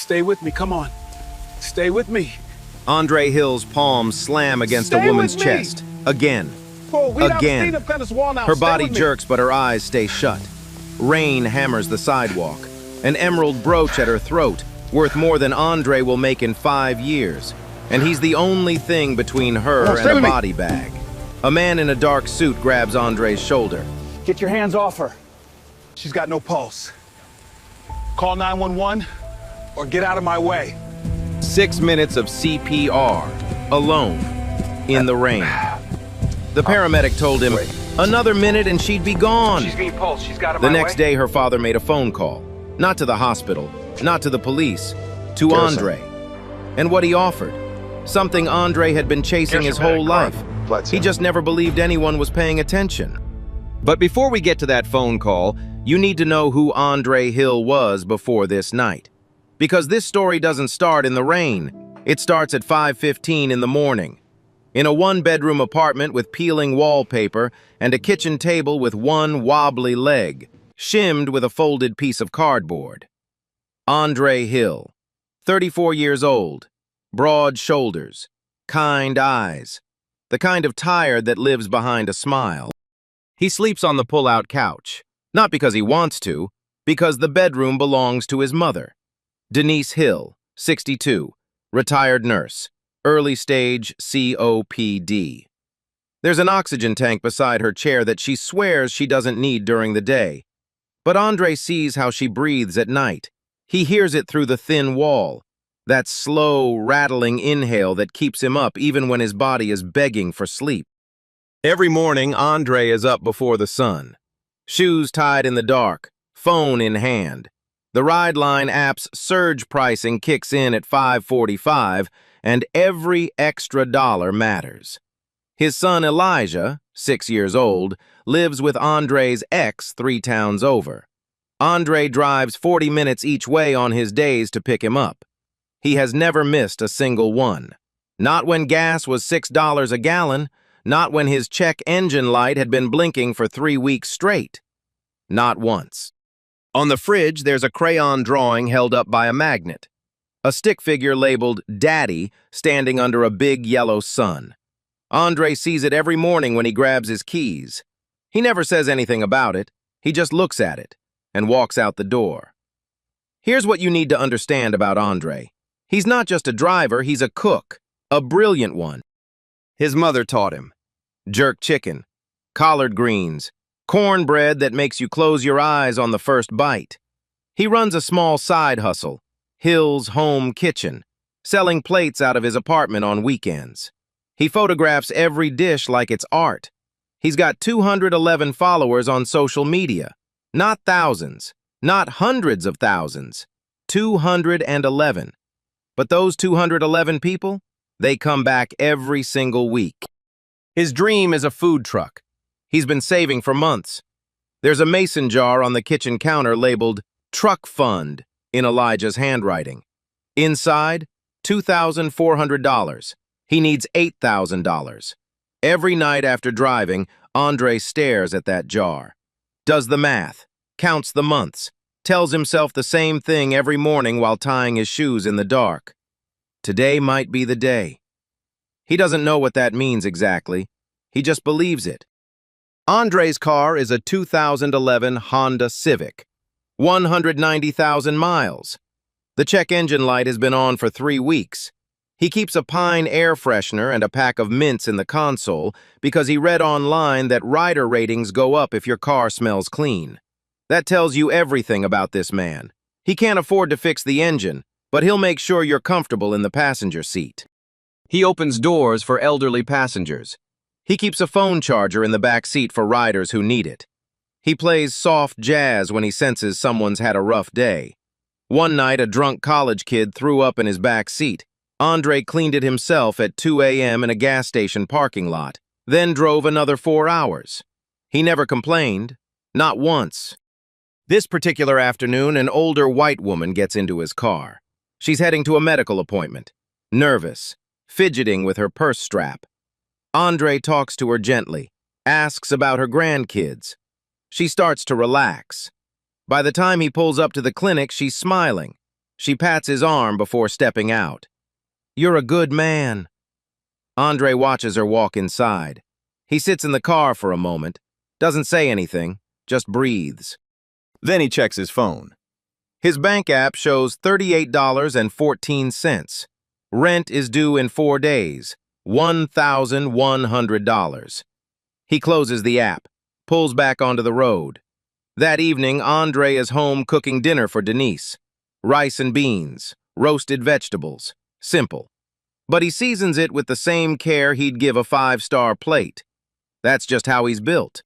Stay with me, come on. Stay with me. Andre Hill's palms slam against a Stay woman's with me. chest. Again. Whoa, we gotta Again. stand up on this wall now. Her Stay body with me. jerks, but her eyes stay shut. Rain hammers the sidewalk. An emerald brooch at her throat, worth more than Andre will make in 5 years. And he's the only thing between her stay and a with me. body bag. A man in a dark suit grabs Andre's shoulder. Get your hands off her. She's got no pulse. Call 911 or get out of my way. 6 minutes of CPR, alone, in the rain. The paramedic told him, another minute and she'd be gone. She's being pulsed. She's got The next day, her father made a phone call. Not to the hospital, not to the police, to Andre. And what he offered? Something Andre had been chasing his whole life. He just never believed anyone was paying attention. But before we get to that phone call, you need to know who Andre Hill was before this night. Because this story doesn't start in the rain. It starts at 5:15 in the morning. In a one-bedroom apartment with peeling wallpaper and a kitchen table with one wobbly leg, shimmed with a folded piece of cardboard. Andre Hill, 34 years old, broad shoulders, kind eyes, the kind of tired that lives behind a smile. He sleeps on the pull-out couch, not because he wants to, because the bedroom belongs to his mother. Denise Hill, 62, retired nurse, early stage COPD. There's an oxygen tank beside her chair that she swears she doesn't need during the day. But Andre sees how she breathes at night. He hears it through the thin wall, that slow, rattling inhale that keeps him up even when his body is begging for sleep. Every morning, Andre is up before the sun. Shoes tied in the dark, phone in hand. The Rideline app's surge pricing kicks in at $5.45, and every extra dollar matters. His son Elijah, 6 years old, lives with Andre's ex 3 towns over. Andre drives 40 minutes each way on his days to pick him up. He has never missed a single one. Not when gas was $6 a gallon, not when his check engine light had been blinking for 3 weeks straight. Not once. On the fridge, there's a crayon drawing held up by a magnet. A stick figure labeled Daddy standing under a big yellow sun. Andre sees it every morning when he grabs his keys. He never says anything about it. He just looks at it and walks out the door. Here's what you need to understand about Andre. He's not just a driver, he's a cook, a brilliant one. His mother taught him. Jerk chicken, collard greens, cornbread that makes you close your eyes on the first bite. He runs a small side hustle, Hill's Home Kitchen, selling plates out of his apartment on weekends. He photographs every dish like it's art. He's got 211 followers on social media. Not thousands, not hundreds of thousands. 211. But those 211 people, they come back every single week. His dream is a food truck. He's been saving for months. There's a mason jar on the kitchen counter labeled Truck Fund in Elijah's handwriting. Inside, $2,400. He needs $8,000. Every night after driving, Andre stares at that jar. Does the math, counts the months, tells himself the same thing every morning while tying his shoes in the dark. Today might be the day. He doesn't know what that means exactly. He just believes it. Andre's car is a 2011 Honda Civic. 190,000 miles. The check engine light has been on for 3 weeks. He keeps a Pine air freshener and a pack of mints in the console because he read online that rider ratings go up if your car smells clean. That tells you everything about this man. He can't afford to fix the engine, but he'll make sure you're comfortable in the passenger seat. He opens doors for elderly passengers. He keeps a phone charger in the back seat for riders who need it. He plays soft jazz when he senses someone's had a rough day. One night, a drunk college kid threw up in his back seat. Andre cleaned it himself at 2 a.m. in a gas station parking lot, then drove another 4 hours. He never complained, not once. This particular afternoon, an older white woman gets into his car. She's heading to a medical appointment, nervous, fidgeting with her purse strap. Andre talks to her gently, asks about her grandkids. She starts to relax. By the time he pulls up to the clinic, she's smiling. She pats his arm before stepping out. "You're a good man." Andre watches her walk inside. He sits in the car for a moment, doesn't say anything, just breathes. Then he checks his phone. His bank app shows $38.14. Rent is due in 4 days, $1,100. He closes the app, pulls back onto the road. That evening, Andre is home cooking dinner for Denise. Rice and beans, roasted vegetables, simple. But he seasons it with the same care he'd give a 5-star plate. That's just how he's built.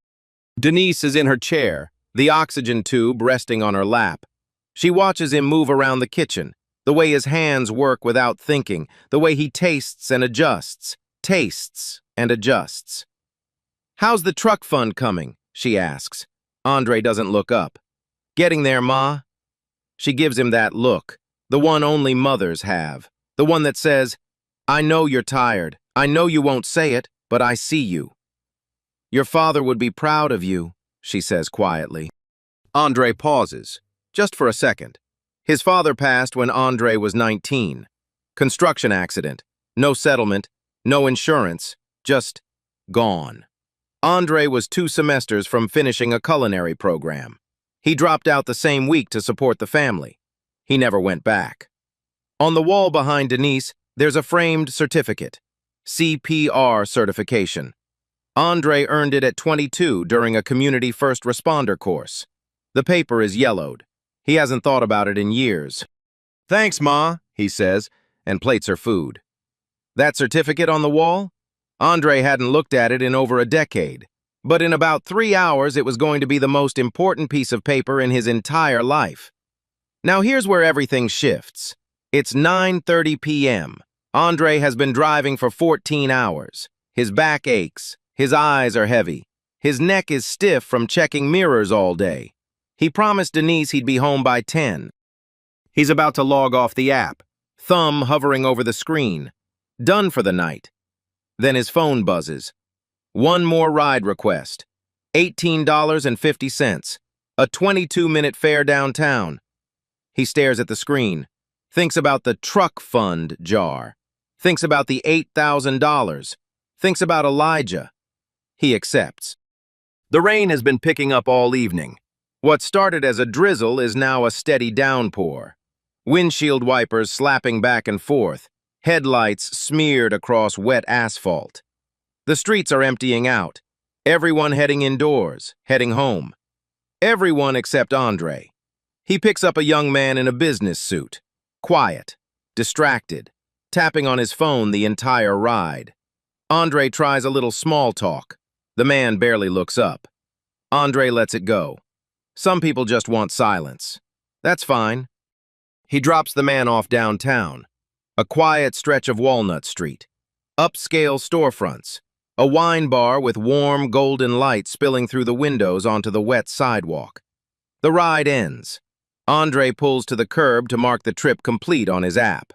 Denise is in her chair, the oxygen tube resting on her lap. She watches him move around the kitchen, the way his hands work without thinking, the way he tastes and adjusts. "How's the truck fund coming?" she asks. Andre doesn't look up. "Getting there, Ma." She gives him that look, the one only mothers have, the one that says, "I know you're tired. I know you won't say it, but I see you." "Your father would be proud of you," she says quietly. Andre pauses, just for a second. His father passed when Andre was 19. Construction accident, no settlement, no insurance, just gone. Andre was 2 semesters from finishing a culinary program. He dropped out the same week to support the family. He never went back. On the wall behind Denise, there's a framed certificate, CPR certification. Andre earned it at 22 during a community first responder course. The paper is yellowed. He hasn't thought about it in years. "Thanks, Ma," he says, and plates her food. That certificate on the wall? Andre hadn't looked at it in over a decade, but in about 3 hours it was going to be the most important piece of paper in his entire life. Now here's where everything shifts. It's 9:30 p.m. Andre has been driving for 14 hours. His back aches. His eyes are heavy. His neck is stiff from checking mirrors all day. He promised Denise he'd be home by 10. He's about to log off the app, thumb hovering over the screen. Done for the night. Then his phone buzzes. One more ride request. $18.50. A 22-minute fare downtown. He stares at the screen. Thinks about the truck fund jar. Thinks about the $8,000. Thinks about Elijah. He accepts. The rain has been picking up all evening. What started as a drizzle is now a steady downpour. Windshield wipers slapping back and forth. Headlights smeared across wet asphalt. The streets are emptying out. Everyone heading indoors, heading home. Everyone except Andre. He picks up a young man in a business suit. Quiet, distracted, tapping on his phone the entire ride. Andre tries a little small talk. The man barely looks up. Andre lets it go. Some people just want silence. That's fine. He drops the man off downtown. A quiet stretch of Walnut Street. Upscale storefronts. A wine bar with warm, golden light spilling through the windows onto the wet sidewalk. The ride ends. Andre pulls to the curb to mark the trip complete on his app.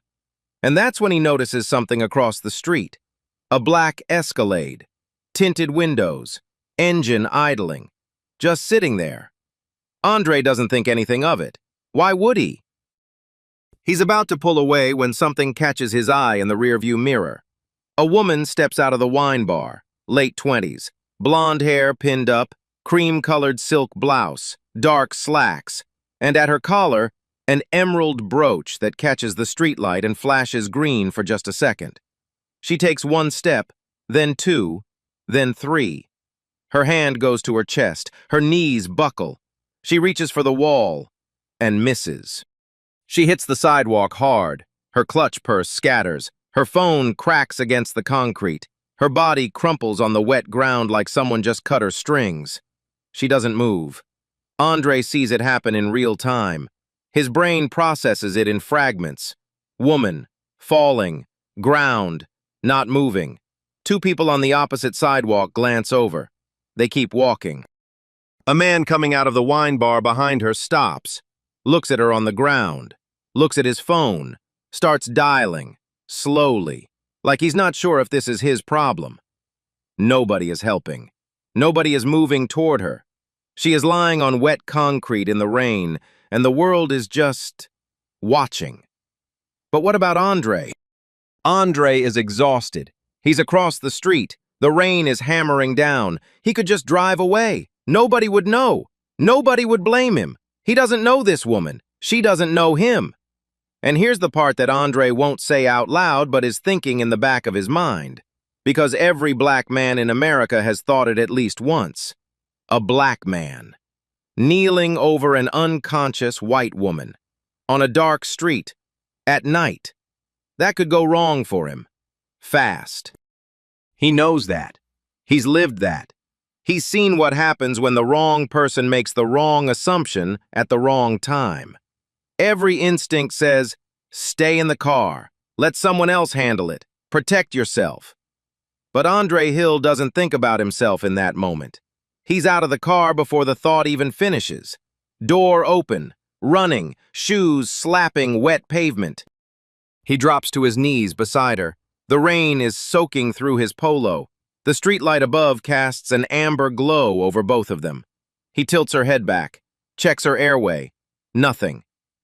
And that's when he notices something across the street. A black Escalade. Tinted windows. Engine idling. Just sitting there. Andre doesn't think anything of it. Why would he? He's about to pull away when something catches his eye in the rearview mirror. A woman steps out of the wine bar, late 20s, blonde hair pinned up, cream-colored silk blouse, dark slacks, and at her collar, an emerald brooch that catches the streetlight and flashes green for just a second. She takes 1 step, then 2, then 3. Her hand goes to her chest, her knees buckle. She reaches for the wall and misses. She hits the sidewalk hard. Her clutch purse scatters. Her phone cracks against the concrete. Her body crumples on the wet ground like someone just cut her strings. She doesn't move. Andre sees it happen in real time. His brain processes it in fragments. Woman, falling, ground, not moving. 2 people on the opposite sidewalk glance over. They keep walking. A man coming out of the wine bar behind her stops, looks at her on the ground, looks at his phone, starts dialing, slowly, like he's not sure if this is his problem. Nobody is helping. Nobody is moving toward her. She is lying on wet concrete in the rain, and the world is just watching. But what about Andre? Andre is exhausted. He's across the street. The rain is hammering down. He could just drive away. Nobody would know. Nobody would blame him. He doesn't know this woman. She doesn't know him. And here's the part that Andre won't say out loud but is thinking in the back of his mind. Because every black man in America has thought it at least once. A black man. Kneeling over an unconscious white woman. On a dark street. At night. That could go wrong for him. Fast. He knows that. He's lived that. He's seen what happens when the wrong person makes the wrong assumption at the wrong time. Every instinct says, stay in the car. Let someone else handle it. Protect yourself. But Andre Hill doesn't think about himself in that moment. He's out of the car before the thought even finishes. Door open, running, shoes slapping wet pavement. He drops to his knees beside her. The rain is soaking through his polo. The streetlight above casts an amber glow over both of them. He tilts her head back, checks her airway. Nothing.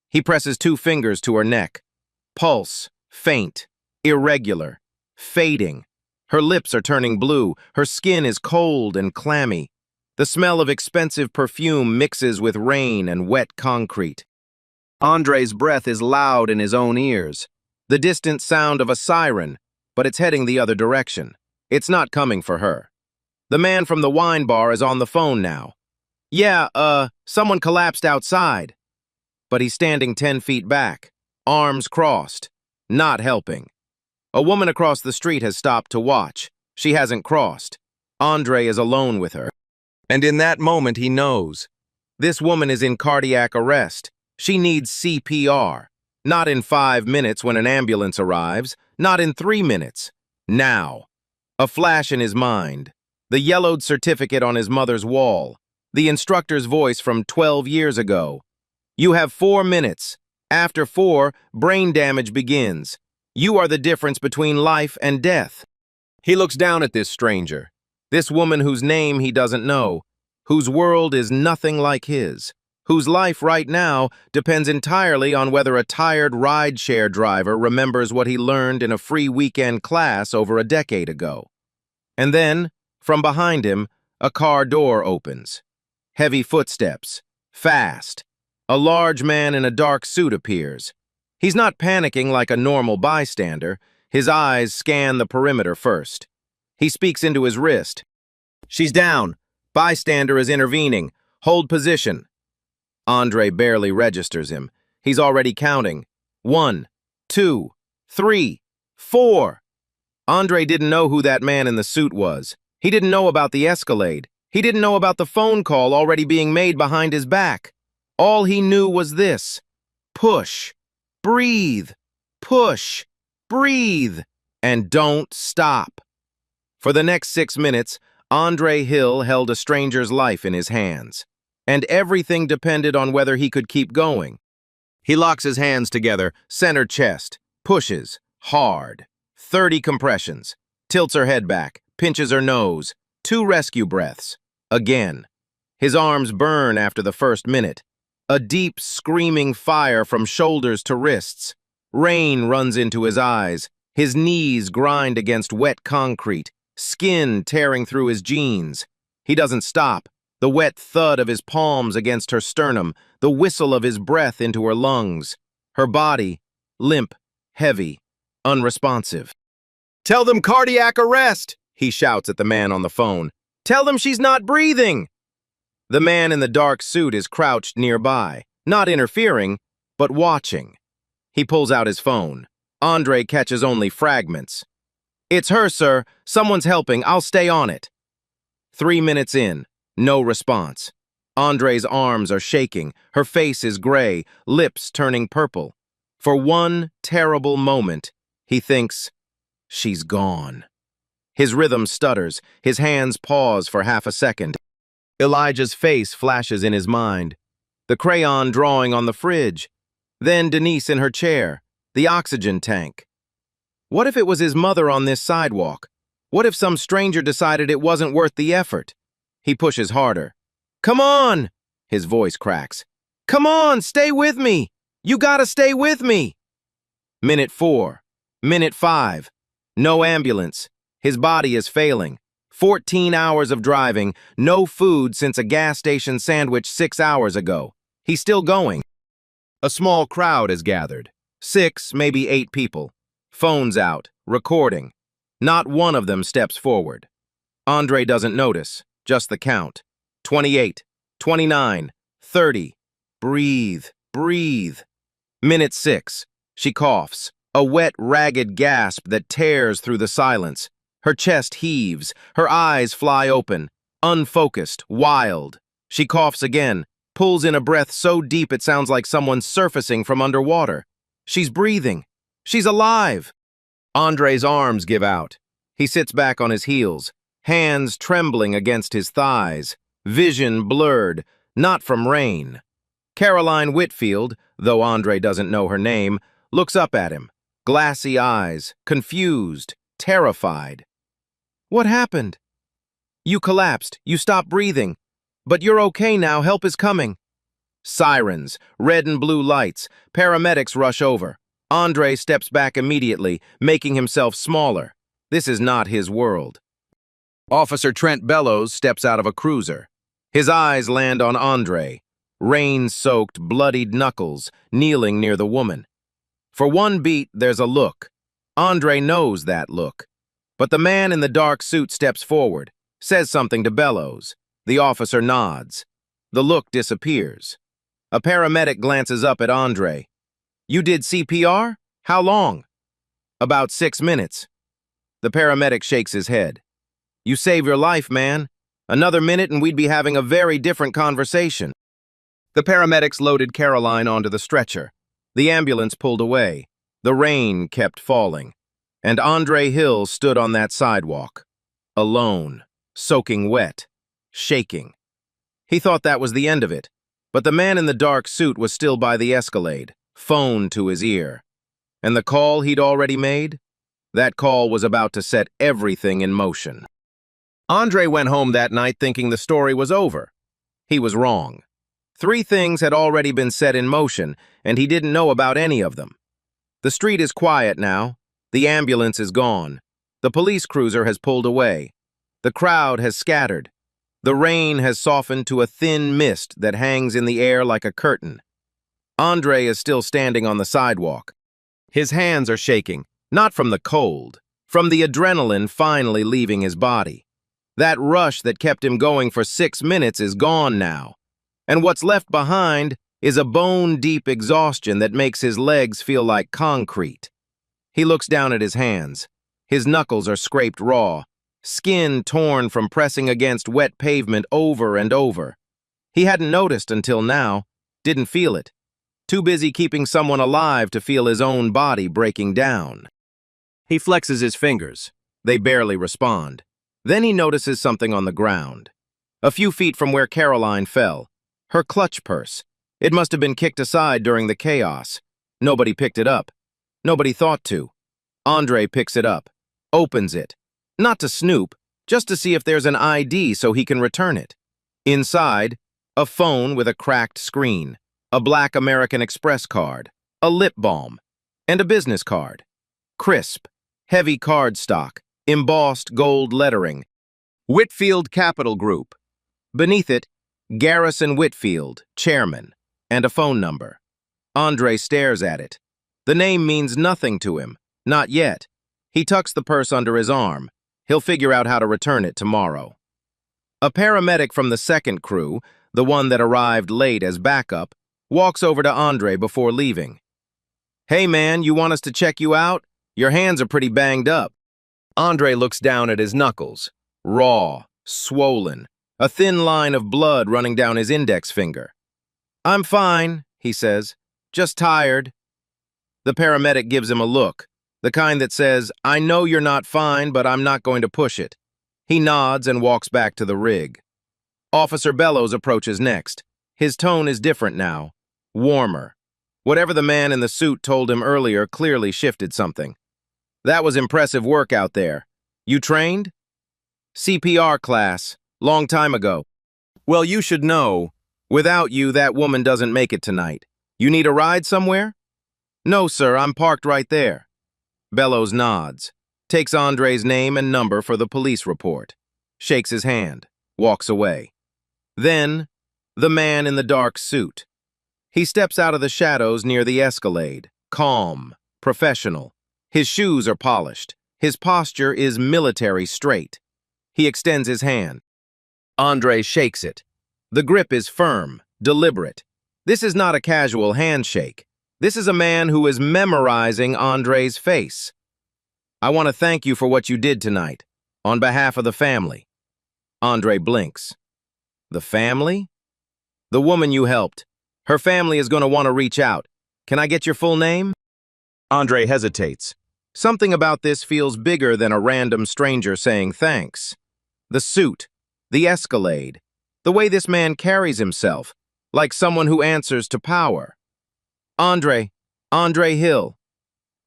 He presses 2 fingers to her neck. Pulse, faint, irregular, fading. Her lips are turning blue. Her skin is cold and clammy. The smell of expensive perfume mixes with rain and wet concrete. Andre's breath is loud in his own ears. The distant sound of a siren, but it's heading the other direction. It's not coming for her. The man from the wine bar is on the phone now. Yeah, someone collapsed outside. But he's standing 10 feet back, arms crossed, not helping. A woman across the street has stopped to watch. She hasn't crossed. Andre is alone with her. And in that moment, he knows. This woman is in cardiac arrest. She needs CPR. Not in 5 minutes when an ambulance arrives. Not in 3 minutes. Now. A flash in his mind. The yellowed certificate on his mother's wall. The instructor's voice from 12 years ago. You have 4 minutes. After 4, brain damage begins. You are the difference between life and death. He looks down at this stranger. This woman whose name he doesn't know. Whose world is nothing like his. Whose life right now depends entirely on whether a tired rideshare driver remembers what he learned in a free weekend class over a decade ago. And then, from behind him, a car door opens. Heavy footsteps. Fast. A large man in a dark suit appears. He's not panicking like a normal bystander. His eyes scan the perimeter first. He speaks into his wrist. She's down. Bystander is intervening. Hold position. Andre barely registers him. He's already counting. 1, 2, 3, 4. Andre didn't know who that man in the suit was. He didn't know about the Escalade. He didn't know about the phone call already being made behind his back. All he knew was this. Push. Breathe. Push. Breathe. And don't stop. For the next 6 minutes, Andre Hill held a stranger's life in his hands. And everything depended on whether he could keep going. He locks his hands together, center chest, pushes, hard. 30 compressions. Tilts her head back, pinches her nose. 2 rescue breaths. Again. His arms burn after the first minute. A deep, screaming fire from shoulders to wrists. Rain runs into his eyes. His knees grind against wet concrete. Skin tearing through his jeans. He doesn't stop. The wet thud of his palms against her sternum, the whistle of his breath into her lungs. Her body, limp, heavy, unresponsive. Tell them cardiac arrest, he shouts at the man on the phone. Tell them she's not breathing. The man in the dark suit is crouched nearby, not interfering, but watching. He pulls out his phone. Andre catches only fragments. It's her, sir. Someone's helping. I'll stay on it. 3 minutes in. No response. Andre's arms are shaking. Her face is gray, lips turning purple. For one terrible moment, he thinks, she's gone. His rhythm stutters. His hands pause for half a second. Elijah's face flashes in his mind. The crayon drawing on the fridge. Then Denise in her chair. The oxygen tank. What if it was his mother on this sidewalk? What if some stranger decided it wasn't worth the effort? He pushes harder. Come on! His voice cracks. Come on, stay with me! You gotta stay with me! Minute 4. Minute 5. No ambulance. His body is failing. 14 hours of driving, no food since a gas station sandwich 6 hours ago. He's still going. A small crowd has gathered. 6, maybe 8 people. Phones out, recording. Not one of them steps forward. Andre doesn't notice, just the count. 28, 29, 30. Breathe, breathe. Minute 6. She coughs, a wet, ragged gasp that tears through the silence. Her chest heaves, her eyes fly open, unfocused, wild. She coughs again, pulls in a breath so deep it sounds like someone surfacing from underwater. She's breathing. She's alive. Andre's arms give out. He sits back on his heels, hands trembling against his thighs, vision blurred, not from rain. Caroline Whitfield, though Andre doesn't know her name, looks up at him, glassy eyes, confused, terrified. What happened? You collapsed. You stopped breathing. But you're okay now. Help is coming. Sirens, red and blue lights. Paramedics rush over. Andre steps back immediately, making himself smaller. This is not his world. Officer Trent Bellows steps out of a cruiser. His eyes land on Andre, rain-soaked, bloodied knuckles, kneeling near the woman. For one beat, there's a look. Andre knows that look. But the man in the dark suit steps forward, says something to Bellows. The officer nods. The look disappears. A paramedic glances up at Andre. You did CPR? How long? About 6 minutes. The paramedic shakes his head. You saved your life, man. Another minute and we'd be having a very different conversation. The paramedics loaded Caroline onto the stretcher. The ambulance pulled away. The rain kept falling. And Andre Hill stood on that sidewalk. Alone, soaking wet, shaking. He thought that was the end of it. But the man in the dark suit was still by the Escalade, phone to his ear. And the call he'd already made? That call was about to set everything in motion. Andre went home that night thinking the story was over. He was wrong. 3 things had already been set in motion, and he didn't know about any of them. The street is quiet now. The ambulance is gone. The police cruiser has pulled away. The crowd has scattered. The rain has softened to a thin mist that hangs in the air like a curtain. Andre is still standing on the sidewalk. His hands are shaking, not from the cold, from the adrenaline finally leaving his body. That rush that kept him going for 6 minutes is gone now. And what's left behind is a bone-deep exhaustion that makes his legs feel like concrete. He looks down at his hands. His knuckles are scraped raw, skin torn from pressing against wet pavement over and over. He hadn't noticed until now, didn't feel it. Too busy keeping someone alive to feel his own body breaking down. He flexes his fingers. They barely respond. Then he notices something on the ground. A few feet from where Caroline fell. Her clutch purse. It must have been kicked aside during the chaos. Nobody picked it up. Nobody thought to. Andre picks it up. Opens it. Not to snoop, just to see if there's an ID so he can return it. Inside, a phone with a cracked screen, a black American Express card, a lip balm, and a business card. Crisp, heavy cardstock, embossed gold lettering. Whitfield Capital Group. Beneath it, Garrison Whitfield, chairman, and a phone number. Andre stares at it. The name means nothing to him, not yet. He tucks the purse under his arm. He'll figure out how to return it tomorrow. A paramedic from the second crew, the one that arrived late as backup, walks over to Andre before leaving. Hey man, you want us to check you out? Your hands are pretty banged up. Andre looks down at his knuckles. Raw, swollen, a thin line of blood running down his index finger. I'm fine, he says. Just tired. The paramedic gives him a look. The kind that says, I know you're not fine, but I'm not going to push it. He nods and walks back to the rig. Officer Bellows approaches next. His tone is different now, warmer. Whatever the man in the suit told him earlier clearly shifted something. That was impressive work out there. You trained? CPR class, long time ago. Well, you should know. Without you, that woman doesn't make it tonight. You need a ride somewhere? No, sir, I'm parked right there. Bellows nods, takes Andre's name and number for the police report, shakes his hand, walks away. Then, the man in the dark suit. He steps out of the shadows near the Escalade, calm, professional. His shoes are polished. His posture is military straight. He extends his hand. Andre shakes it. The grip is firm, deliberate. This is not a casual handshake. This is a man who is memorizing Andre's face. I want to thank you for what you did tonight, on behalf of the family. Andre blinks. The family? The woman you helped. Her family is going to want to reach out. Can I get your full name? Andre hesitates. Something about this feels bigger than a random stranger saying thanks. The suit, the Escalade, the way this man carries himself, like someone who answers to power. Andre Hill.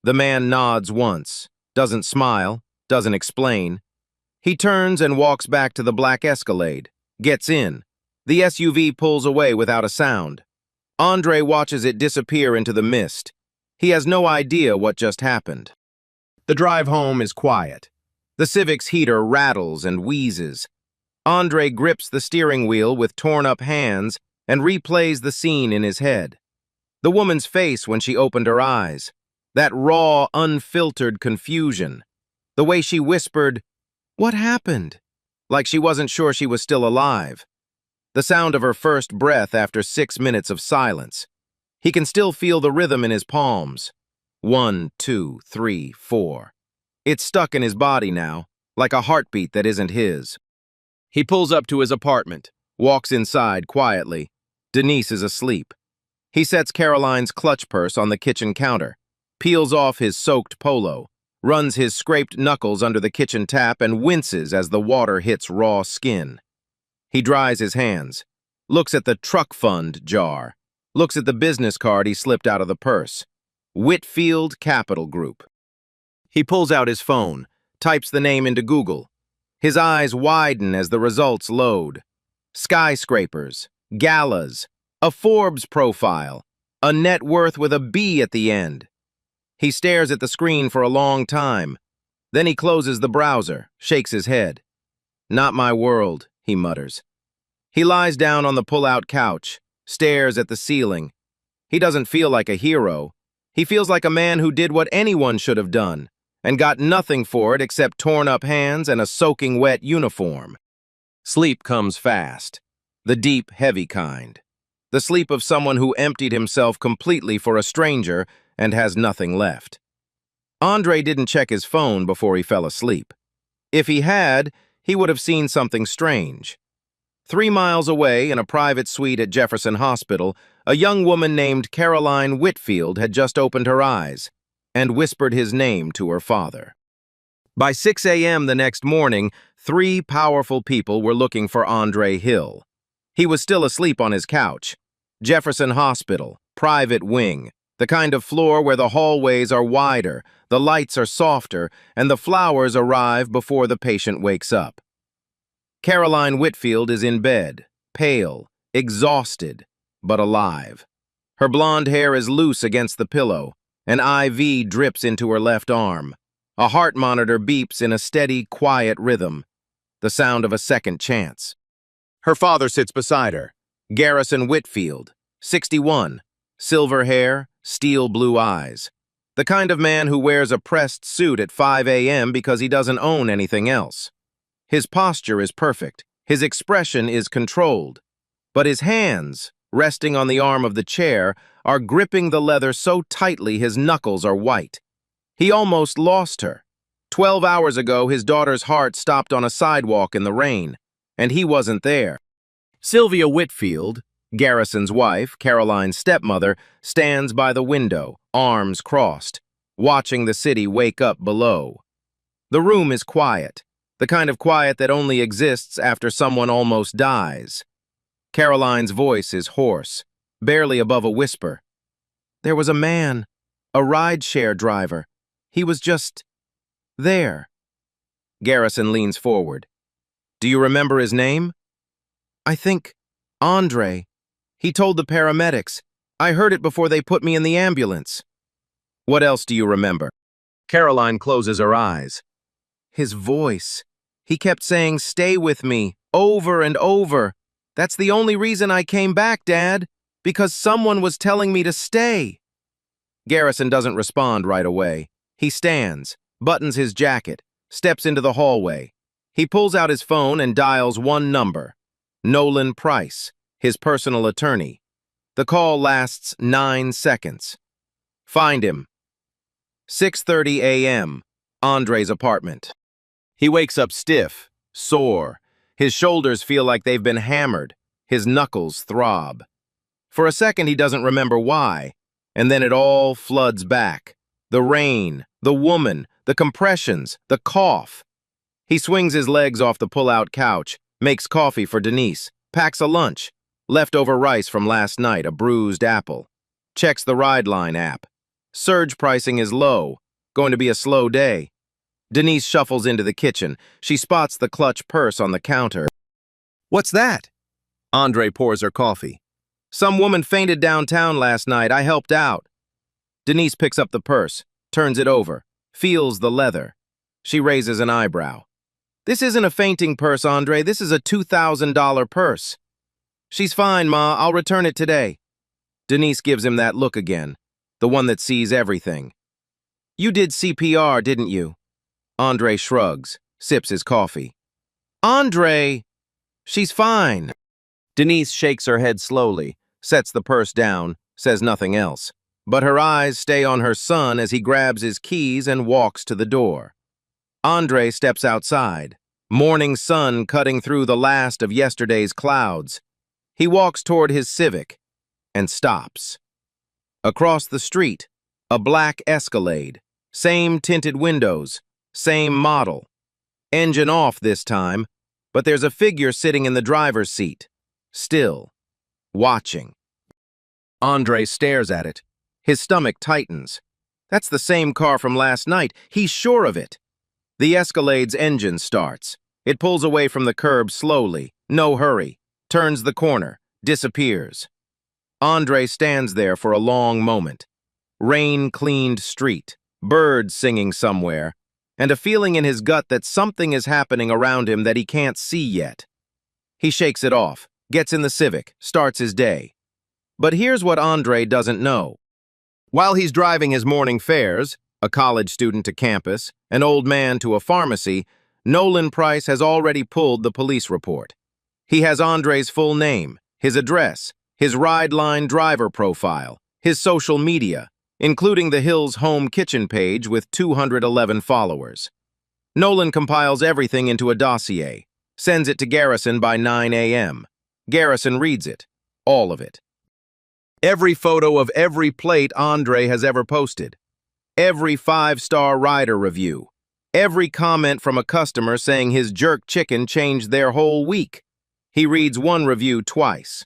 The man nods once, doesn't smile, doesn't explain. He turns and walks back to the black Escalade, gets in. The SUV pulls away without a sound. Andre watches it disappear into the mist. He has no idea what just happened. The drive home is quiet. The Civic's heater rattles and wheezes. Andre grips the steering wheel with torn-up hands and replays the scene in his head. The woman's face when she opened her eyes. That raw, unfiltered confusion. The way she whispered, "What happened?" Like she wasn't sure she was still alive. The sound of her first breath after 6 minutes of silence. He can still feel the rhythm in his palms. 1, 2, 3, 4. It's stuck in his body now, like a heartbeat that isn't his. He pulls up to his apartment, walks inside quietly. Denise is asleep. He sets Caroline's clutch purse on the kitchen counter, peels off his soaked polo, runs his scraped knuckles under the kitchen tap and winces as the water hits raw skin. He dries his hands, looks at the truck fund jar, looks at the business card he slipped out of the purse. Whitfield Capital Group. He pulls out his phone, types the name into Google. His eyes widen as the results load. Skyscrapers, galas, a Forbes profile, a net worth with a B at the end. He stares at the screen for a long time. Then he closes the browser, shakes his head. Not my world, he mutters. He lies down on the pull-out couch, stares at the ceiling. He doesn't feel like a hero. He feels like a man who did what anyone should have done, and got nothing for it except torn-up hands and a soaking wet uniform. Sleep comes fast, the deep, heavy kind. The sleep of someone who emptied himself completely for a stranger and has nothing left. Andre didn't check his phone before he fell asleep. If he had, he would have seen something strange. 3 miles away, in a private suite at Jefferson Hospital, a young woman named Caroline Whitfield had just opened her eyes and whispered his name to her father. By 6 a.m. the next morning, 3 powerful people were looking for Andre Hill. He was still asleep on his couch. Jefferson Hospital, private wing, the kind of floor where the hallways are wider, the lights are softer, and the flowers arrive before the patient wakes up. Caroline Whitfield is in bed, pale, exhausted, but alive. Her blonde hair is loose against the pillow. An IV drips into her left arm. A heart monitor beeps in a steady, quiet rhythm, the sound of a second chance. Her father sits beside her, Garrison Whitfield, 61, silver hair, steel blue eyes. The kind of man who wears a pressed suit at 5 a.m. because he doesn't own anything else. His posture is perfect, his expression is controlled, but his hands, resting on the arm of the chair, are gripping the leather so tightly his knuckles are white. He almost lost her. 12 hours ago, his daughter's heart stopped on a sidewalk in the rain, and he wasn't there. Sylvia Whitfield, Garrison's wife, Caroline's stepmother, stands by the window, arms crossed, watching the city wake up below. The room is quiet, the kind of quiet that only exists after someone almost dies. Caroline's voice is hoarse, barely above a whisper. There was a man, a ride-share driver. He was just there. Garrison leans forward. Do you remember his name? I think Andre. He told the paramedics. I heard it before they put me in the ambulance. What else do you remember? Caroline closes her eyes. His voice. He kept saying, "Stay with me," over and over. "That's the only reason I came back, Dad, because someone was telling me to stay." Garrison doesn't respond right away. He stands, buttons his jacket, steps into the hallway. He pulls out his phone and dials one number. Nolan Price, his personal attorney. The call lasts 9 seconds. Find him. 6:30 a.m., Andre's apartment. He wakes up stiff, sore. His shoulders feel like they've been hammered. His knuckles throb. For a second, he doesn't remember why, and then it all floods back. The rain, the woman, the compressions, the cough. He swings his legs off the pull-out couch, makes coffee for Denise, packs a lunch, leftover rice from last night, a bruised apple. Checks the Rideline app. Surge pricing is low, going to be a slow day. Denise shuffles into the kitchen. She spots the clutch purse on the counter. "What's that?" Andre pours her coffee. "Some woman fainted downtown last night. I helped out." Denise picks up the purse, turns it over, feels the leather. She raises an eyebrow. "This isn't a fainting purse, Andre. This is a $2,000 purse." "She's fine, Ma. I'll return it today." Denise gives him that look again, the one that sees everything. "You did CPR, didn't you?" Andre shrugs, sips his coffee. "Andre! She's fine." Denise shakes her head slowly, sets the purse down, says nothing else. But her eyes stay on her son as he grabs his keys and walks to the door. Andre steps outside, morning sun cutting through the last of yesterday's clouds. He walks toward his Civic and stops. Across the street, a black Escalade, same tinted windows, same model. Engine off this time, but there's a figure sitting in the driver's seat, still, watching. Andre stares at it. His stomach tightens. That's the same car from last night. He's sure of it. The Escalade's engine starts. It pulls away from the curb slowly, no hurry, turns the corner, disappears. Andre stands there for a long moment. Rain-cleaned street, birds singing somewhere, and a feeling in his gut that something is happening around him that he can't see yet. He shakes it off, gets in the Civic, starts his day. But here's what Andre doesn't know. While he's driving his morning fares, a college student to campus, an old man to a pharmacy, Nolan Price has already pulled the police report. He has Andre's full name, his address, his Rideline driver profile, his social media, including the Hills home kitchen page with 211 followers. Nolan compiles everything into a dossier, sends it to Garrison by 9 a.m. Garrison reads it, all of it. Every photo of every plate Andre has ever posted. Every 5-star rider review. Every comment from a customer saying his jerk chicken changed their whole week. He reads one review twice.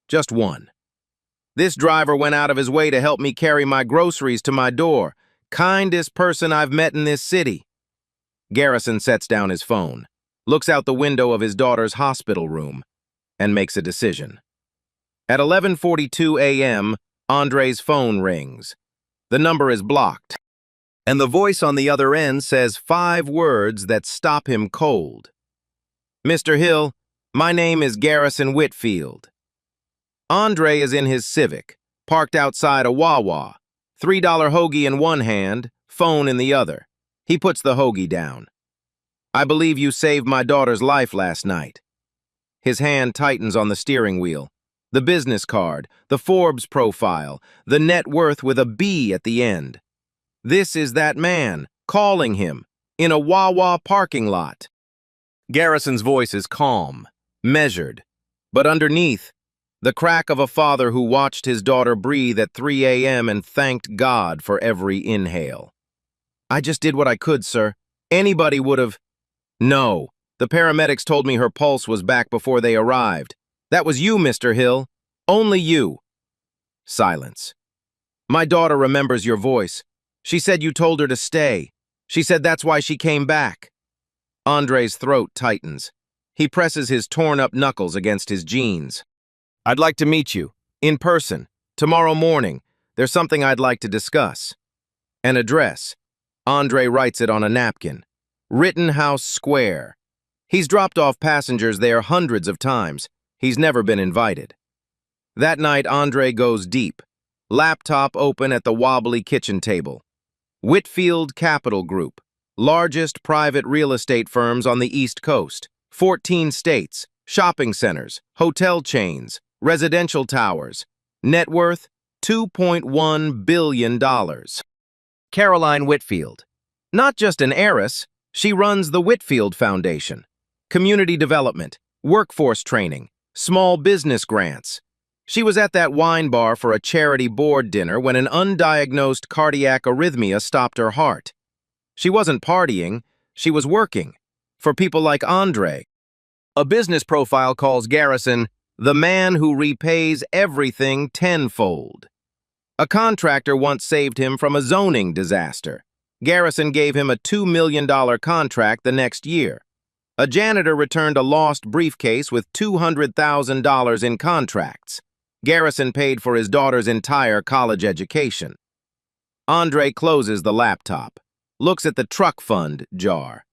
Just one. "This driver went out of his way to help me carry my groceries to my door. Kindest person I've met in this city." Garrison sets down his phone, looks out the window of his daughter's hospital room, and makes a decision. At 11:42 a.m., Andre's phone rings. The number is blocked, and the voice on the other end says 5 words that stop him cold. "Mr. Hill, my name is Garrison Whitfield." Andre is in his Civic, parked outside a Wawa, $3 hoagie in one hand, phone in the other. He puts the hoagie down. "I believe you saved my daughter's life last night." His hand tightens on the steering wheel. The business card, the Forbes profile, the net worth with a B at the end. This is that man, calling him, in a Wawa parking lot. Garrison's voice is calm, measured, but underneath, the crack of a father who watched his daughter breathe at 3 a.m. and thanked God for every inhale. "I just did what I could, sir. Anybody would have—" "No, the paramedics told me her pulse was back before they arrived. That was you, Mr. Hill. Only you." Silence. "My daughter remembers your voice. She said you told her to stay. She said that's why she came back." Andre's throat tightens. He presses his torn-up knuckles against his jeans. "I'd like to meet you, in person. Tomorrow morning, there's something I'd like to discuss. An address. Andre writes it on a napkin. Rittenhouse Square. He's dropped off passengers there hundreds of times. He's never been invited. That night, Andre goes deep. Laptop open at the wobbly kitchen table. Whitfield Capital Group. Largest private real estate firms on the East Coast. 14 states. Shopping centers. Hotel chains. Residential towers. Net worth, $2.1 billion. Caroline Whitfield. Not just an heiress, she runs the Whitfield Foundation. Community development, workforce training, small business grants. She was at that wine bar for a charity board dinner when an undiagnosed cardiac arrhythmia stopped her heart. She wasn't partying, she was working. For people like Andre. A business profile calls Garrison the man who repays everything tenfold. A contractor once saved him from a zoning disaster. Garrison gave him a $2 million contract the next year. A janitor returned a lost briefcase with $200,000 in contracts. Garrison paid for his daughter's entire college education. Andre closes the laptop, looks at the truck fund jar.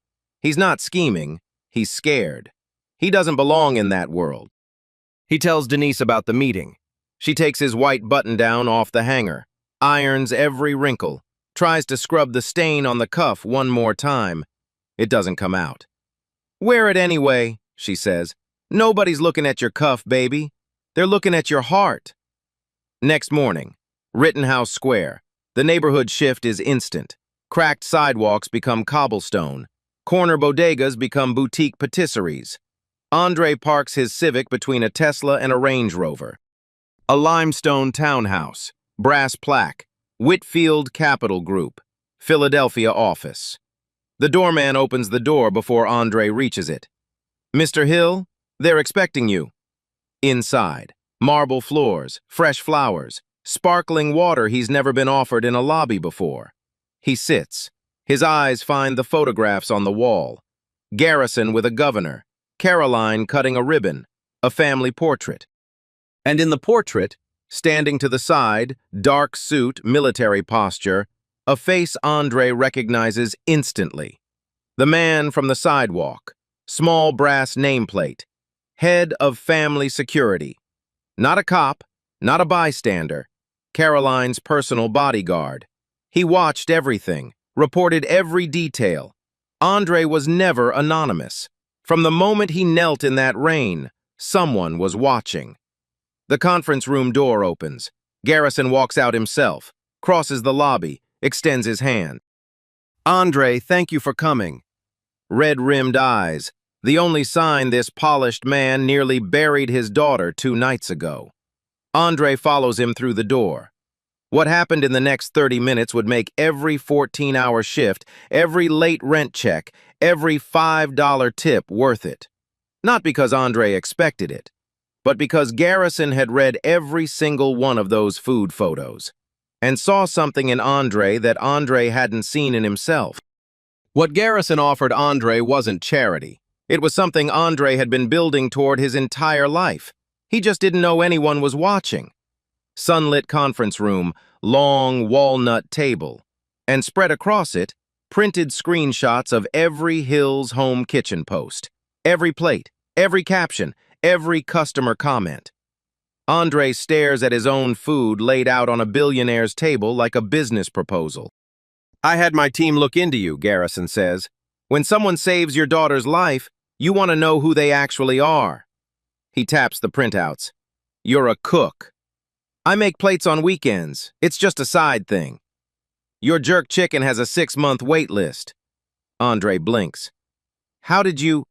He's not scheming, he's scared. He doesn't belong in that world. He tells Denise about the meeting. She takes his white button-down off the hanger, irons every wrinkle, tries to scrub the stain on the cuff one more time. It doesn't come out. "Wear it anyway," she says. "Nobody's looking at your cuff, baby. They're looking at your heart." Next morning, Rittenhouse Square. The neighborhood shift is instant. Cracked sidewalks become cobblestone. Corner bodegas become boutique patisseries. Andre parks his Civic between a Tesla and a Range Rover. A limestone townhouse, brass plaque, Whitfield Capital Group, Philadelphia office. The doorman opens the door before Andre reaches it. "Mr. Hill, they're expecting you." Inside, marble floors, fresh flowers, sparkling water he's never been offered in a lobby before. He sits. His eyes find the photographs on the wall. Garrison with a governor. Caroline cutting a ribbon, a family portrait. And in the portrait, standing to the side, dark suit, military posture, a face Andre recognizes instantly. The man from the sidewalk, small brass nameplate, head of family security. Not a cop, not a bystander, Caroline's personal bodyguard. He watched everything, reported every detail. Andre was never anonymous. From the moment he knelt in that rain, someone was watching. The conference room door opens. Garrison walks out himself, crosses the lobby, extends his hand. "Andre, thank you for coming." Red-rimmed eyes, the only sign this polished man nearly buried his daughter 2 nights ago. Andre follows him through the door. What happened in the next 30 minutes would make every 14-hour shift, every late rent check, every $5 tip worth it. Not because Andre expected it, but because Garrison had read every single one of those food photos and saw something in Andre that Andre hadn't seen in himself. What Garrison offered Andre wasn't charity. It was something Andre had been building toward his entire life. He just didn't know anyone was watching. Sunlit conference room, long walnut table, and spread across it, printed screenshots of every Hill's home kitchen post, every plate, every caption, every customer comment. Andre stares at his own food laid out on a billionaire's table like a business proposal. "I had my team look into you," Garrison says. "When someone saves your daughter's life, you want to know who they actually are." He taps the printouts. "You're a cook." "I make plates on weekends. It's just a side thing." "Your jerk chicken has a 6-month wait list." Andre blinks. "How did you—"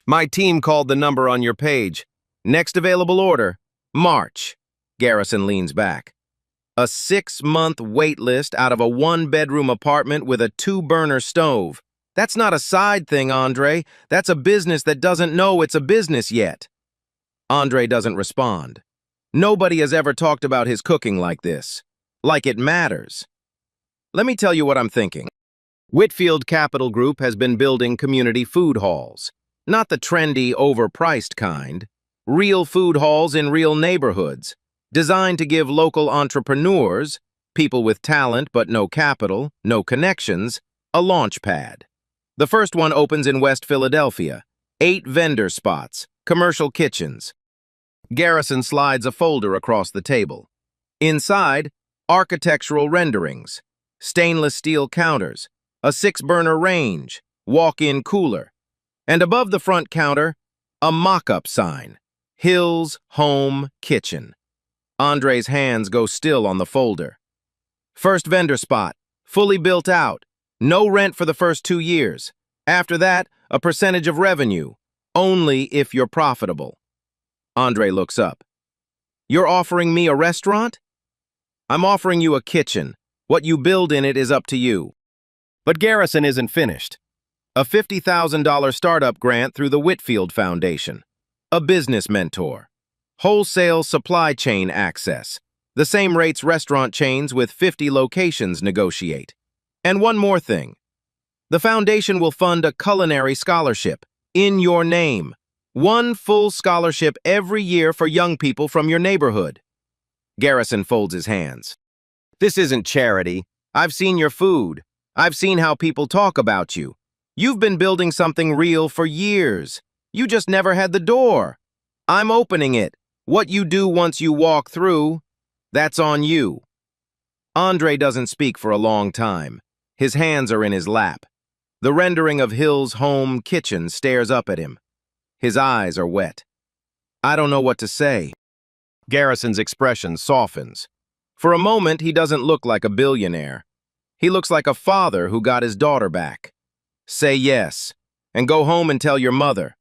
"My team called the number on your page. Next available order, March." Garrison leans back. "A 6-month wait list out of a 1-bedroom apartment with a 2-burner stove. That's not a side thing, Andre. That's a business that doesn't know it's a business yet." Andre doesn't respond. Nobody has ever talked about his cooking like this. Like it matters. Let me tell you what I'm thinking. Whitfield Capital Group has been building community food halls. Not the trendy, overpriced kind. Real food halls in real neighborhoods. designed to give local entrepreneurs, people with talent but no capital, no connections, a launch pad. The first one opens in West Philadelphia. 8 vendor spots, commercial kitchens. Garrison slides a folder across the table. Inside, architectural renderings, stainless steel counters, a 6-burner range, walk-in cooler, and above the front counter, a mock-up sign, Hill's Home Kitchen. Andre's hands go still on the folder. First vendor spot, fully built out, no rent for the first 2 years. After that, a percentage of revenue, only if you're profitable. Andre looks up. You're offering me a restaurant? I'm offering you a kitchen. What you build in it is up to you. But Garrison isn't finished. A $50,000 startup grant through the Whitfield Foundation. A business mentor. Wholesale supply chain access. The same rates restaurant chains with 50 locations negotiate. And one more thing. The foundation will fund a culinary scholarship, in your name. 1 full scholarship every year for young people from your neighborhood. Garrison folds his hands. This isn't charity. I've seen your food. I've seen how people talk about you. You've been building something real for years. You just never had the door. I'm opening it. What you do once you walk through, that's on you. Andre doesn't speak for a long time. His hands are in his lap. The rendering of Hill's Home Kitchen stares up at him. His eyes are wet. I don't know what to say. Garrison's expression softens. For a moment, he doesn't look like a billionaire. He looks like a father who got his daughter back. Say yes, and go home and tell your mother.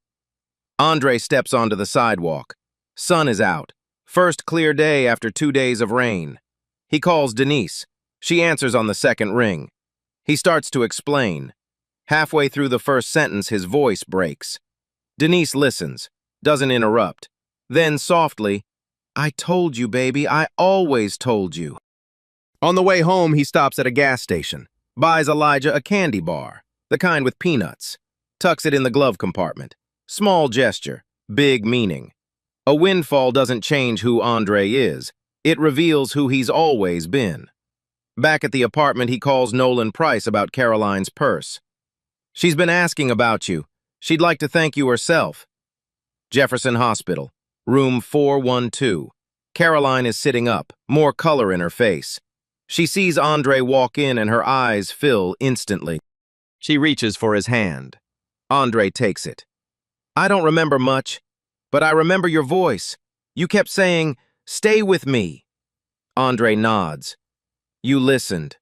Andre steps onto the sidewalk. Sun is out. First clear day after 2 days of rain. He calls Denise. She answers on the second ring. He starts to explain. Halfway through the first sentence, his voice breaks. Denise listens, doesn't interrupt. Then softly, I told you, baby, I always told you. On the way home, he stops at a gas station, buys Elijah a candy bar, the kind with peanuts, tucks it in the glove compartment. Small gesture, big meaning. A windfall doesn't change who Andre is. It reveals who he's always been. Back at the apartment, he calls Nolan Price about Caroline's purse. She's been asking about you. She'd like to thank you herself. Jefferson Hospital, room 412. Caroline is sitting up, more color in her face. She sees Andre walk in and her eyes fill instantly. She reaches for his hand. Andre takes it. I don't remember much, but I remember your voice. You kept saying, stay with me. Andre nods. You listened.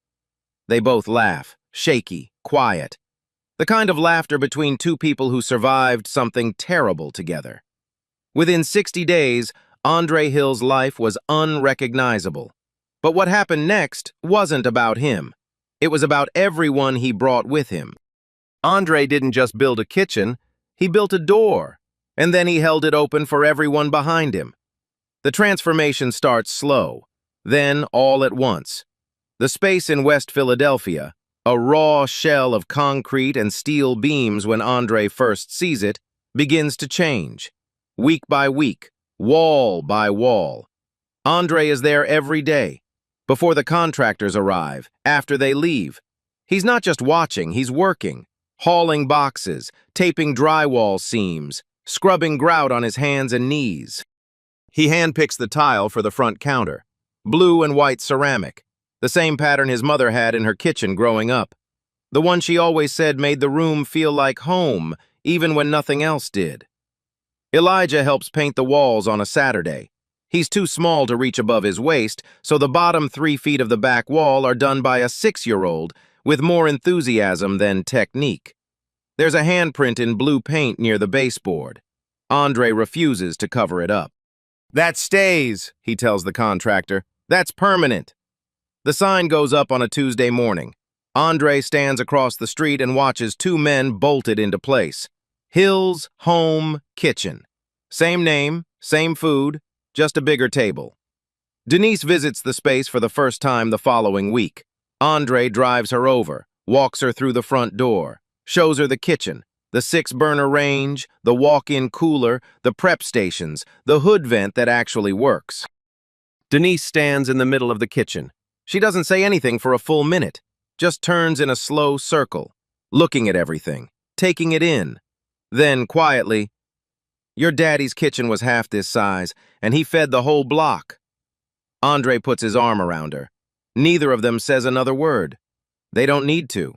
They both laugh, shaky, quiet. The kind of laughter between 2 people who survived something terrible together. Within 60 days, Andre Hill's life was unrecognizable. But what happened next wasn't about him. It was about everyone he brought with him. Andre didn't just build a kitchen, he built a door, and then he held it open for everyone behind him. The transformation starts slow, then all at once. The space in West Philadelphia, a raw shell of concrete and steel beams when Andre first sees it, begins to change. Week by week, wall by wall. Andre is there every day, before the contractors arrive, after they leave. He's not just watching, he's working, hauling boxes, taping drywall seams, scrubbing grout on his hands and knees. He handpicks the tile for the front counter, blue and white ceramic, the same pattern his mother had in her kitchen growing up. The one she always said made the room feel like home, even when nothing else did. Elijah helps paint the walls on a Saturday. He's too small to reach above his waist, so the bottom 3 feet of the back wall are done by a 6-year-old with more enthusiasm than technique. There's a handprint in blue paint near the baseboard. Andre refuses to cover it up. That stays, he tells the contractor. That's permanent. The sign goes up on a Tuesday morning. Andre stands across the street and watches 2 men bolted into place. Hill's Home Kitchen. Same name, same food, just a bigger table. Denise visits the space for the first time the following week. Andre drives her over, walks her through the front door, shows her the kitchen, the 6-burner range, the walk-in cooler, the prep stations, the hood vent that actually works. Denise stands in the middle of the kitchen. She doesn't say anything for a full minute, just turns in a slow circle, looking at everything, taking it in. Then, quietly, "Your daddy's kitchen was half this size, and he fed the whole block." Andre puts his arm around her. Neither of them says another word. They don't need to.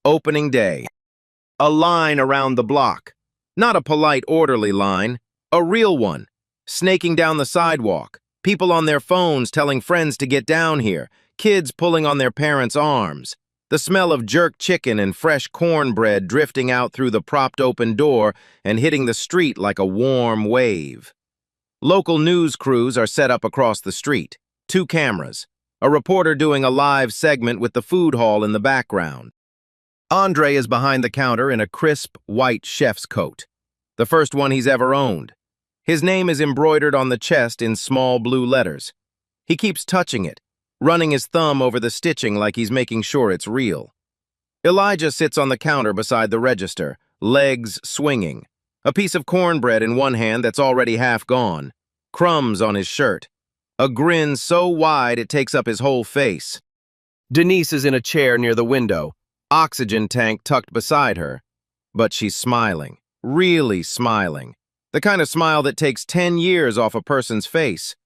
Opening day. A line around the block. Not a polite, orderly line, a real one. Snaking down the sidewalk. People on their phones telling friends to get down here. Kids pulling on their parents' arms. The smell of jerk chicken and fresh cornbread drifting out through the propped-open door and hitting the street like a warm wave. Local news crews are set up across the street. 2 cameras. A reporter doing a live segment with the food hall in the background. Andre is behind the counter in a crisp, white chef's coat. The first one he's ever owned. His name is embroidered on the chest in small blue letters. He keeps touching it, running his thumb over the stitching like he's making sure it's real. Elijah sits on the counter beside the register, legs swinging. A piece of cornbread in one hand that's already half gone. Crumbs on his shirt. A grin so wide it takes up his whole face. Denise is in a chair near the window, oxygen tank tucked beside her. But she's smiling, really smiling. The kind of smile that takes 10 years off a person's face.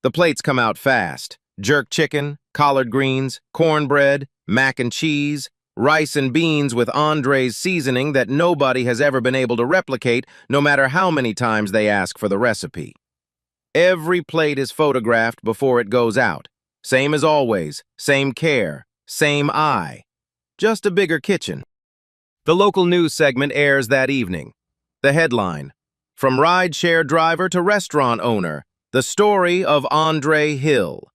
The plates come out fast. Jerk chicken, collard greens, cornbread, mac and cheese, rice and beans with Andre's seasoning that nobody has ever been able to replicate, no matter how many times they ask for the recipe. Every plate is photographed before it goes out. Same as always, same care, same eye. Just a bigger kitchen. The local news segment airs that evening. The headline, "From rideshare driver to restaurant owner, the story of Andre Hill."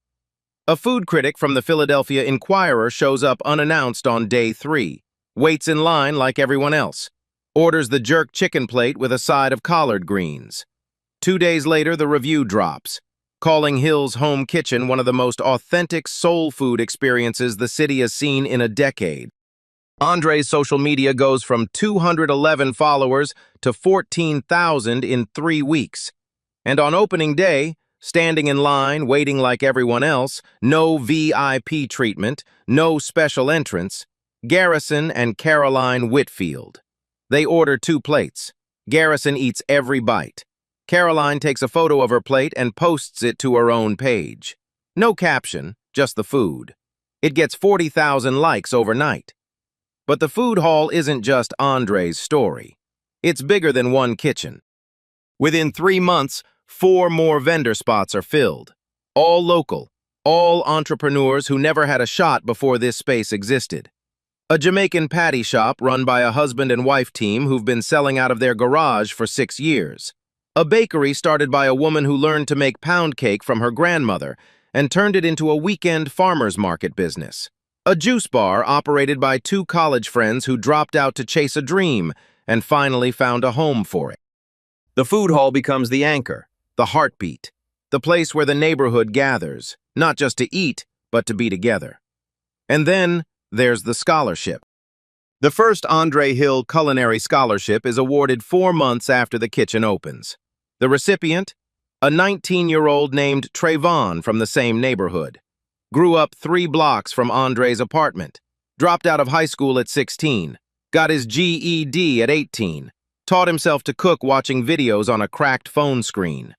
A food critic from the Philadelphia Inquirer shows up unannounced on day 3, waits in line like everyone else, orders the jerk chicken plate with a side of collard greens. 2 days later, the review drops, calling Hill's home kitchen one of the most authentic soul food experiences the city has seen in a decade. Andre's social media goes from 211 followers to 14,000 in 3 weeks. And on opening day, standing in line, waiting like everyone else, no VIP treatment, no special entrance, Garrison and Caroline Whitfield. They order 2 plates. Garrison eats every bite. Caroline takes a photo of her plate and posts it to her own page. No caption, just the food. It gets 40,000 likes overnight. But the food hall isn't just Andre's story. It's bigger than one kitchen. Within 3 months, 4 more vendor spots are filled. All local, all entrepreneurs who never had a shot before this space existed. A Jamaican patty shop run by a husband and wife team who've been selling out of their garage for 6 years. A bakery started by a woman who learned to make pound cake from her grandmother and turned it into a weekend farmer's market business. A juice bar operated by 2 college friends who dropped out to chase a dream and finally found a home for it. The food hall becomes the anchor, the heartbeat, the place where the neighborhood gathers, not just to eat, but to be together. And then there's the scholarship. The first Andre Hill Culinary Scholarship is awarded 4 months after the kitchen opens. The recipient, a 19-year-old named Trayvon from the same neighborhood. Grew up 3 blocks from Andre's apartment. Dropped out of high school at 16. Got his GED at 18. Taught himself to cook watching videos on a cracked phone screen.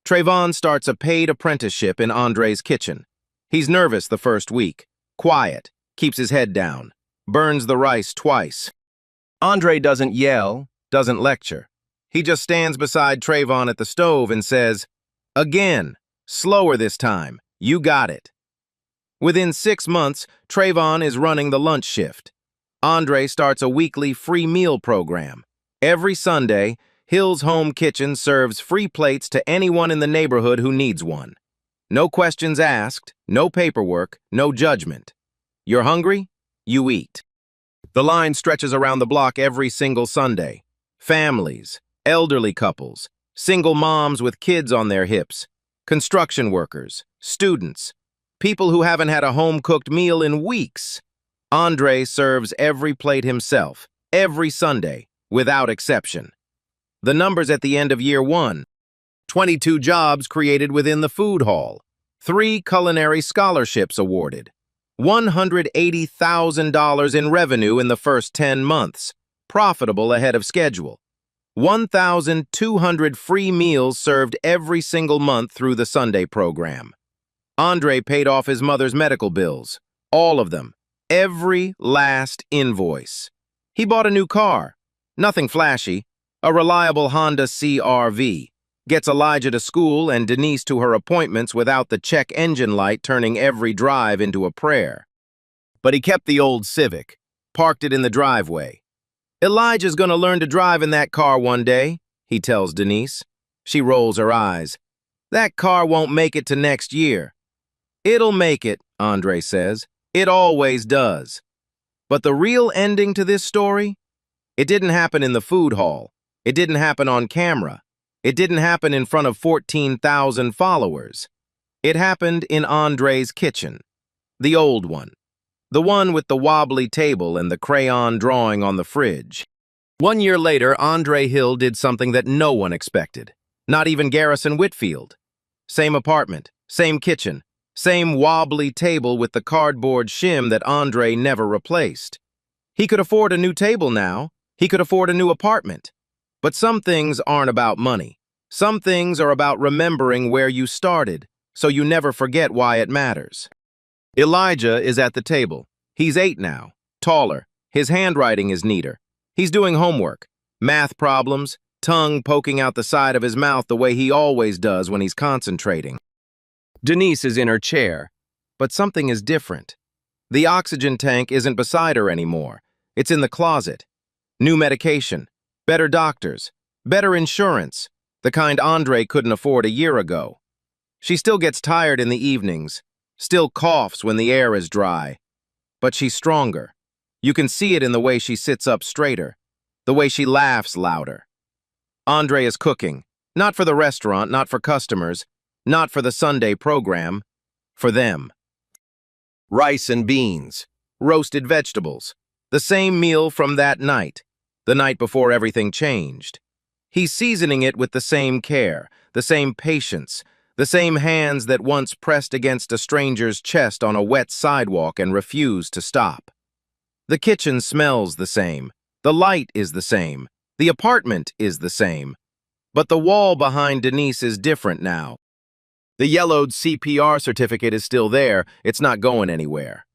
Trayvon starts a paid apprenticeship in Andre's kitchen. He's nervous the first week. Quiet. Keeps his head down. Burns the rice twice. Andre doesn't yell, doesn't lecture. He just stands beside Trayvon at the stove and says, "Again, slower this time. You got it." Within 6 months, Trayvon is running the lunch shift. Andre starts a weekly free meal program. Every Sunday, Hill's Home Kitchen serves free plates to anyone in the neighborhood who needs one. No questions asked, no paperwork, no judgment. You're hungry? You eat. The line stretches around the block every single Sunday. Families, elderly couples, single moms with kids on their hips, construction workers, students, people who haven't had a home-cooked meal in weeks. Andre serves every plate himself, every Sunday, without exception. The numbers at the end of year 1, 22 jobs created within the food hall, 3 culinary scholarships awarded, $180,000 in revenue in the first 10 months, profitable ahead of schedule. 1,200 free meals served every single month through the Sunday program. Andre paid off his mother's medical bills, all of them, every last invoice. He bought a new car, nothing flashy, a reliable Honda CR-V, gets Elijah to school and Denise to her appointments without the check engine light turning every drive into a prayer. But he kept the old Civic, parked it in the driveway. Elijah's gonna learn to drive in that car one day, he tells Denise. She rolls her eyes. That car won't make it to next year. It'll make it, Andre says. It always does. But the real ending to this story? It didn't happen in the food hall. It didn't happen on camera. It didn't happen in front of 14,000 followers. It happened in Andre's kitchen. The old one. The one with the wobbly table and the crayon drawing on the fridge. 1 year later, Andre Hill did something that no one expected. Not even Garrison Whitfield. Same apartment, same kitchen, same wobbly table with the cardboard shim that Andre never replaced. He could afford a new table now. He could afford a new apartment. But some things aren't about money. Some things are about remembering where you started, so you never forget why it matters. Elijah is at the table. He's 8 now, taller. His handwriting is neater. He's doing homework, math problems, tongue poking out the side of his mouth the way he always does when he's concentrating. Denise is in her chair, but something is different. The oxygen tank isn't beside her anymore. It's in the closet. New medication, better doctors, better insurance, the kind Andre couldn't afford a year ago. She still gets tired in the evenings, still coughs when the air is dry. But she's stronger. You can see it in the way she sits up straighter, the way she laughs louder. Andre is cooking, not for the restaurant, not for customers, not for the Sunday program, for them. Rice and beans, roasted vegetables, the same meal from that night, the night before everything changed. He's seasoning it with the same care, the same patience, the same hands that once pressed against a stranger's chest on a wet sidewalk and refused to stop. The kitchen smells the same, the light is the same, the apartment is the same, but the wall behind Denise is different now. The yellowed CPR certificate is still there, it's not going anywhere.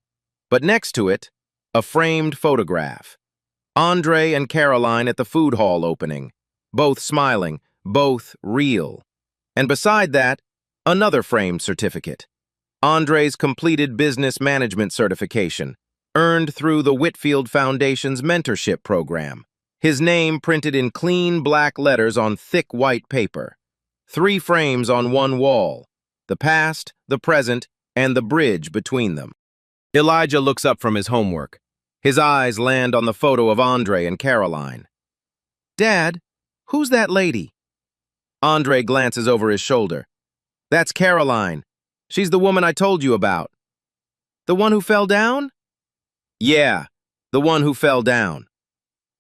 But next to it, a framed photograph. Andre and Caroline at the food hall opening, both smiling, both real. And beside that, another framed certificate. Andre's completed business management certification, earned through the Whitfield Foundation's mentorship program. His name printed in clean black letters on thick white paper. 3 frames on one wall, the past, the present, and the bridge between them. Elijah looks up from his homework. His eyes land on the photo of Andre and Caroline. Dad, who's that lady? Andre glances over his shoulder. That's Caroline. She's the woman I told you about. The one who fell down? Yeah, the one who fell down.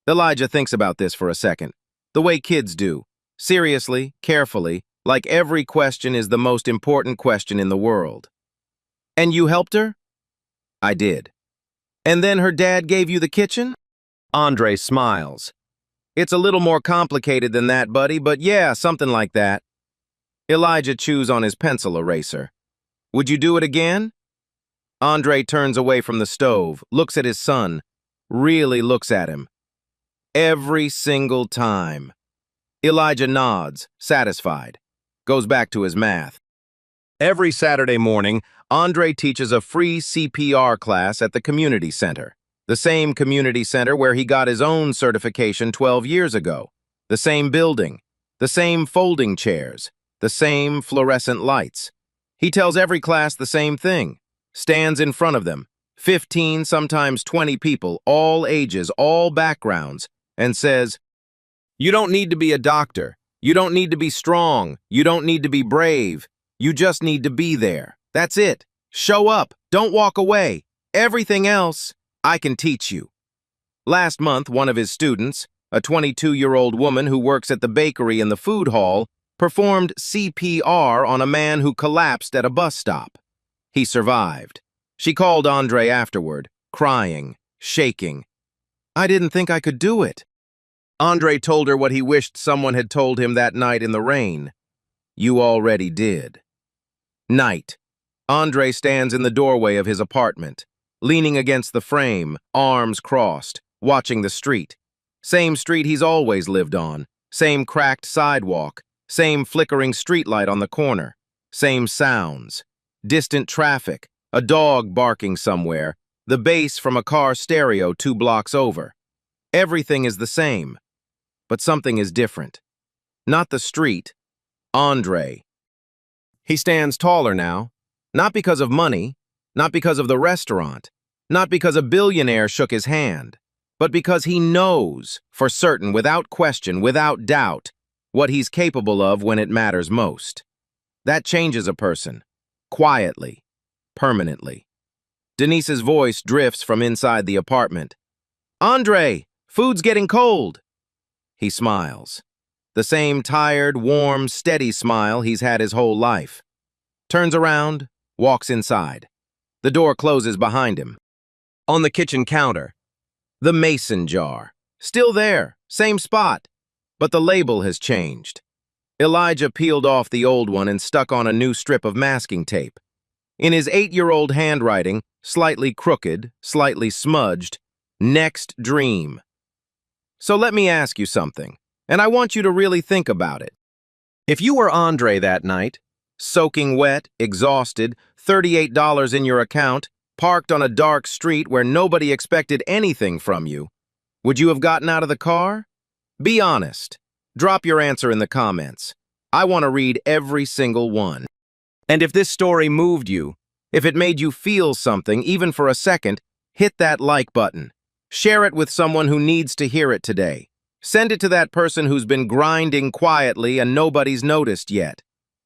Elijah thinks about this for a second, the way kids do, seriously, carefully, like every question is the most important question in the world. And you helped her? I did. And then her dad gave you the kitchen? Andre smiles. It's a little more complicated than that, buddy, but yeah, something like that. Elijah chews on his pencil eraser. Would you do it again? Andre turns away from the stove, looks at his son, really looks at him. Every single time. Elijah nods, satisfied, goes back to his math. Every Saturday morning, Andre teaches a free CPR class at the community center, the same community center where he got his own certification 12 years ago, the same building, the same folding chairs, the same fluorescent lights. He tells every class the same thing, stands in front of them, 15, sometimes 20 people, all ages, all backgrounds, and says, you don't need to be a doctor. You don't need to be strong. You don't need to be brave. You just need to be there. That's it. Show up. Don't walk away. Everything else, I can teach you. Last month, one of his students, a 22-year-old woman who works at the bakery in the food hall, performed CPR on a man who collapsed at a bus stop. He survived. She called Andre afterward, crying, shaking. "I didn't think I could do it." Andre told her what he wished someone had told him that night in the rain. "You already did." Night. Andre stands in the doorway of his apartment, leaning against the frame, arms crossed, watching the street. Same street he's always lived on, same cracked sidewalk, same flickering streetlight on the corner, same sounds. Distant traffic, a dog barking somewhere, the bass from a car stereo 2 blocks over. Everything is the same, but something is different. Not the street, Andre. He stands taller now, not because of money, not because of the restaurant, not because a billionaire shook his hand, but because he knows, for certain, without question, without doubt, what he's capable of when it matters most. That changes a person, quietly, permanently. Denise's voice drifts from inside the apartment. "Andre, food's getting cold." He smiles. The same tired, warm, steady smile he's had his whole life. Turns around, walks inside. The door closes behind him. On the kitchen counter, the mason jar. Still there, same spot, but the label has changed. Elijah peeled off the old one and stuck on a new strip of masking tape. In his 8-year-old handwriting, slightly crooked, slightly smudged, "Next dream." So let me ask you something, and I want you to really think about it. If you were Andre that night, soaking wet, exhausted, $38 in your account, parked on a dark street where nobody expected anything from you, would you have gotten out of the car? Be honest. Drop your answer in the comments. I want to read every single one. And if this story moved you, if it made you feel something, even for a second, hit that like button. Share it with someone who needs to hear it today. Send it to that person who's been grinding quietly and nobody's noticed yet.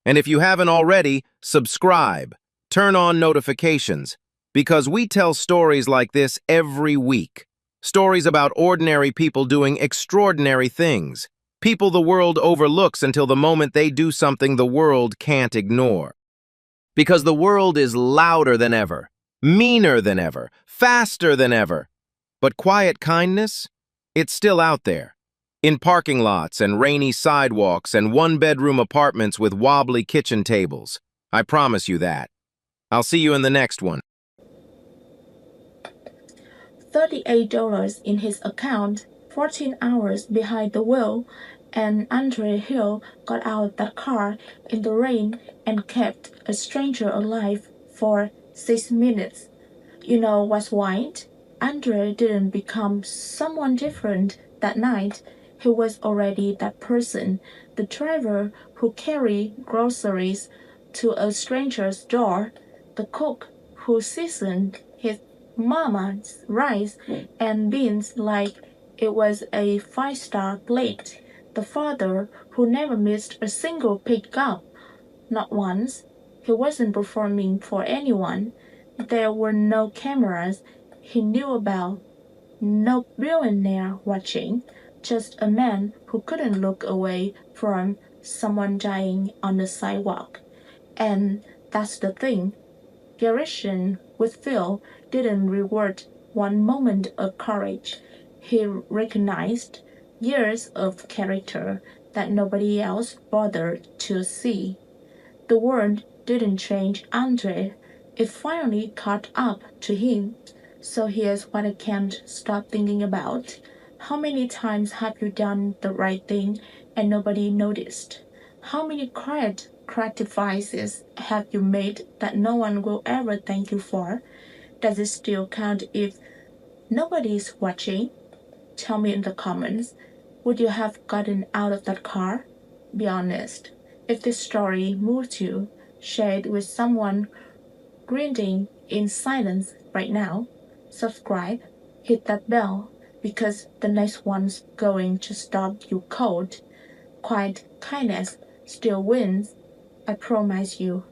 And if you haven't already, subscribe. Turn on notifications, because we tell stories like this every week. Stories about ordinary people doing extraordinary things. People the world overlooks until the moment they do something the world can't ignore. Because the world is louder than ever, meaner than ever, faster than ever. But quiet kindness? It's still out there. In parking lots and rainy sidewalks and one-bedroom apartments with wobbly kitchen tables. I promise you that. I'll see you in the next one. $38 in his account, 14 hours behind the wheel, and Andre Hill got out that car in the rain and kept a stranger alive for 6 minutes. You know what's wild? Andre didn't become someone different that night. He was already that person, the driver who carried groceries to a stranger's door, the cook who seasoned his mama's rice and beans like it was a 5-star plate, the father who never missed a single pickup. Not once. He wasn't performing for anyone. There were no cameras he knew about, no billionaire watching, just a man who couldn't look away from someone dying on the sidewalk. And that's the thing. Garrison with Phil didn't reward one moment of courage. He recognized years of character that nobody else bothered to see. The world didn't change Andre. It finally caught up to him. So here's what I can't stop thinking about. How many times have you done the right thing and nobody noticed? How many quiet sacrifices have you made that no one will ever thank you for? Does it still count if nobody's watching? Tell me in the comments. Would you have gotten out of that car? Be honest. If this story moved you, share it with someone grinding in silence right now. Subscribe, hit that bell, because the next one's going to stop you cold. Quiet kindness still wins. I promise you.